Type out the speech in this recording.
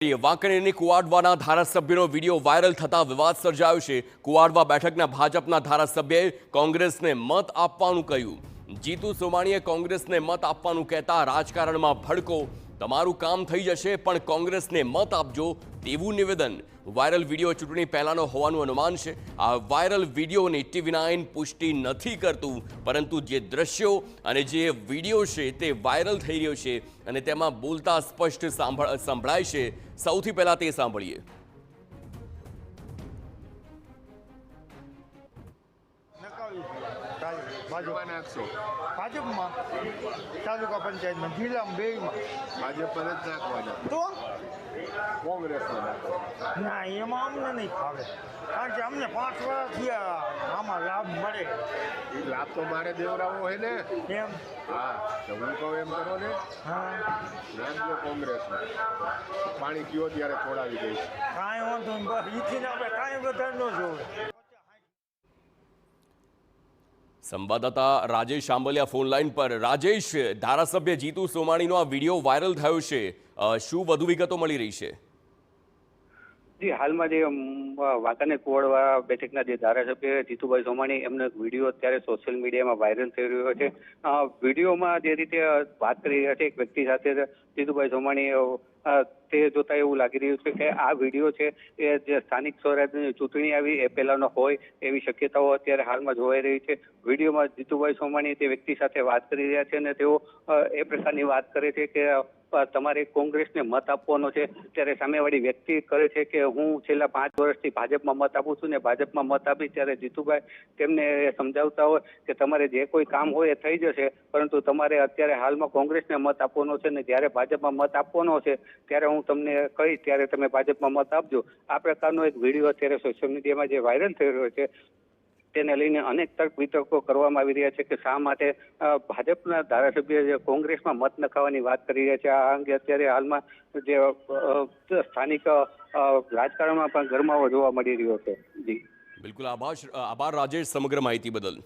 વાંકણેની કુવાડવાના ધારાસભ્યનો video viral થતા વિવાદ સર્જાયો છે। કુવાડવા બેઠકના ભાજપના ધારાસભ્યએ કોંગ્રેસને મત આપવાનું કહ્યું। જીતુ સોમાણીએ કોંગ્રેસને મત આપવાનું કહેતા રાજકારણમાં ભડકો। તમારું કામ થઈ જશે પણ કોંગ્રેસને મત આપજો તેવું નિવેદન। વાયરલ વિડીયો ચૂંટણી પહેલાનો હોવાનું અનુમાન છે। આ વાયરલ વિડીયોની TV9 પુષ્ટિ નથી કરતું, પરંતુ જે દ્રશ્યો અને જે વિડીયો છે તે વાયરલ થઈ રહ્યો છે અને તેમાં બોલતા સ્પષ્ટ સંભળાય છે। સૌથી પહેલા તે સાંભળીએ। ભાજપમાં તાલુકા પંચાયતમાં જિલ્લામાં બેમાં ભાજપ પર જ નાખવાના તો કોંગ્રેસમાં નાખવાના ના એમાં અમને નહીં ફાવે, કારણ કે અમને 5 વર્ષ થયા આમાં લાભ મળે એ લાભ તો મારે દેવરાવો હોય ને। એમ હા તો હું કહું એમ કરો ને, હા નાખજો કોંગ્રેસમાં। પાણી કયો ત્યારે છોડાવી દઈશ। કાંઈ વાંધો નહીં, બસ ઈથી આપણે કાંઈ વધારે ન જોવે। સંવાદદાતા રાજેશ આંબલિયા ફોન લાઈન પર। રાજેશ, ધારાસભ્ય જીતુ સોમાણીનો આ વિડીયો વાયરલ થયો છે, શું વધુ વિગતો મળી રહી છે? જી, હાલમાં જે વાંકાનેર કુવાડવા બેઠકના જે ધારાસભ્ય જીતુભાઈ સોમાણી એમનો વિડીયો અત્યારે સોશિયલ મીડિયામાં વાયરલ થઈ રહ્યો છે। વિડીયોમાં જે રીતે વાત કરી રહ્યા છે એક વ્યક્તિ સાથે જીતુભાઈ સોમાણી, તે જોતા એવું લાગી રહ્યું છે કે આ વિડીયો છે એ જે સ્થાનિક સ્વરાજ્યની ચૂંટણી આવી એ પહેલાનો હોય એવી શક્યતાઓ અત્યારે હાલમાં જોવાઈ રહી છે। વિડીયોમાં જીતુભાઈ સોમાણી તે વ્યક્તિ સાથે વાત કરી રહ્યા છે અને તેઓ એ પ્રકારની વાત કરે છે કે તમારે કોંગ્રેસને મત આપવાનો છે, ત્યારે સામેવાળી વ્યક્તિ કરે છે કે હું છેલ્લા 5 વર્ષથી ભાજપમાં મત આપું છું ને ભાજપમાં મત આપી, ત્યારે જીતુભાઈ તેમને સમજાવતા હોય કે તમારે જે કોઈ કામ હોય એ થઈ જશે, પરંતુ તમારે અત્યારે હાલમાં કોંગ્રેસને મત આપવાનો છે ને જ્યારે ભાજપમાં મત આપવાનો છે ત્યારે હું તમને કહીશ ત્યારે તમે ભાજપમાં મત આપજો। આ પ્રકારનો એક વિડીયો અત્યારે સોશિયલ મીડિયામાં જે વાયરલ થઈ રહ્યો છે તેને લઈને અનેક તર્ક વિતર્કો કરવામાં આવી રહ્યા છે કે શા માટે ભાજપના ધારાસભ્ય જે કોંગ્રેસમાં મત નખાવાની વાત કરી રહ્યા છે। આ અંગે અત્યારે હાલમાં જે સ્થાનિક રાજકારણમાં પણ ગરમાવો જોવા મળી રહ્યો છે। જી બિલકુલ, આભાર રાજેશ સમગ્ર માહિતી બદલ।